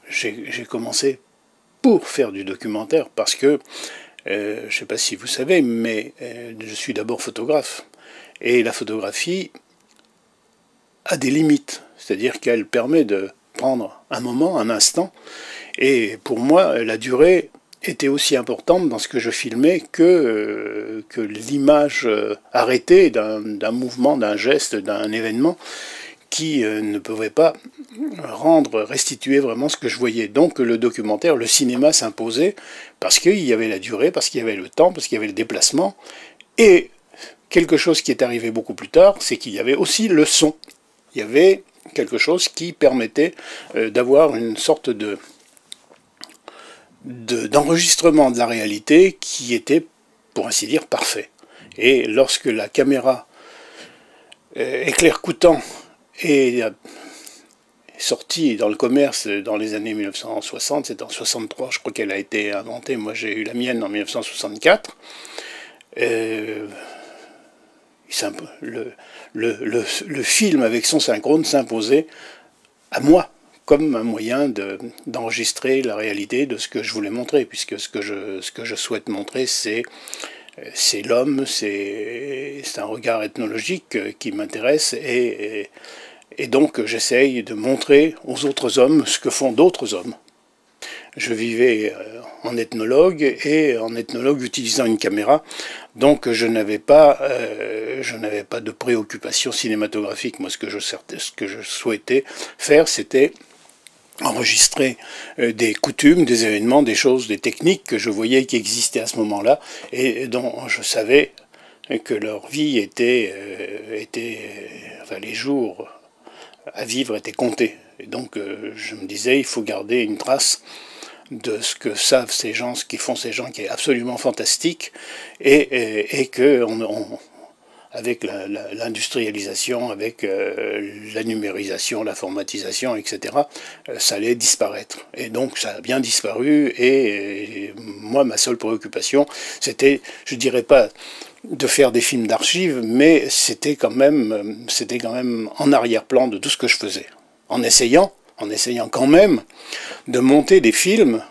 j'ai commencé pour faire du documentaire, parce que, je ne sais pas si vous savez, mais je suis d'abord photographe. Et la photographie a des limites, c'est-à-dire qu'elle permet de prendre un moment, un instant, et pour moi, la durée était aussi importante dans ce que je filmais que l'image arrêtée d'un mouvement, d'un geste, d'un événement qui ne pouvait pas restituer vraiment ce que je voyais. Donc le documentaire, le cinéma s'imposait parce qu'il y avait la durée, parce qu'il y avait le temps, parce qu'il y avait le déplacement. Et quelque chose qui est arrivé beaucoup plus tard, c'est qu'il y avait aussi le son. Il y avait quelque chose qui permettait d'avoir une sorte d'enregistrement de la réalité qui était, pour ainsi dire, parfait. Et lorsque la caméra éclair-coutant est sortie dans le commerce dans les années 1960, c'est en 63 je crois qu'elle a été inventée, moi j'ai eu la mienne en 1964, le film avec son synchrone s'imposait à moi comme un moyen d'enregistrer la réalité de ce que je voulais montrer, puisque ce que je souhaite montrer, c'est l'homme, c'est un regard ethnologique qui m'intéresse, et donc j'essaye de montrer aux autres hommes ce que font d'autres hommes. Je vivais en ethnologue, et en ethnologue utilisant une caméra, donc je n'avais pas de préoccupation cinématographique. Moi, ce que je souhaitais faire, c'était enregistrer des coutumes, des événements, des choses, des techniques que je voyais qui existaient à ce moment-là, et dont je savais que leur vie enfin, les jours à vivre étaient comptés. Et donc je me disais, il faut garder une trace de ce que savent ces gens, ce qu'ils font ces gens, qui est absolument fantastique, et que avec l'industrialisation, avec la numérisation, l'informatisation, etc., ça allait disparaître. Et donc ça a bien disparu, et moi, ma seule préoccupation, c'était, je dirais pas de faire des films d'archives, mais c'était quand même en arrière-plan de tout ce que je faisais, en essayant quand même de monter des films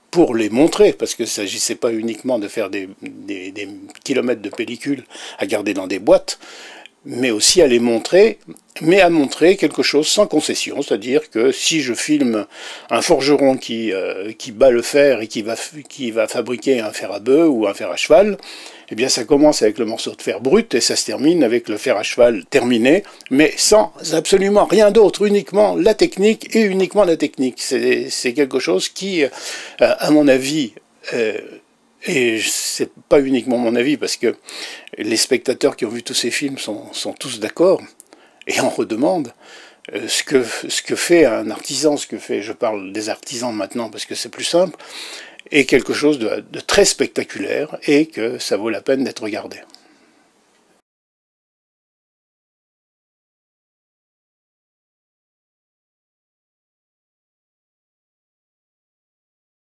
pour les montrer, parce que ne s'agissait pas uniquement de faire des kilomètres de pellicules à garder dans des boîtes, mais aussi à les montrer, mais à montrer quelque chose sans concession, c'est-à-dire que si je filme un forgeron qui bat le fer et qui va fabriquer un fer à bœuf ou un fer à cheval, eh bien ça commence avec le morceau de fer brut et ça se termine avec le fer à cheval terminé, mais sans absolument rien d'autre, uniquement la technique et uniquement la technique. C'est quelque chose qui, à mon avis, et c'est pas uniquement mon avis, parce que les spectateurs qui ont vu tous ces films sont tous d'accord, et en redemandent, ce que fait un artisan, je parle des artisans maintenant parce que c'est plus simple, est quelque chose de très spectaculaire, et que ça vaut la peine d'être regardé.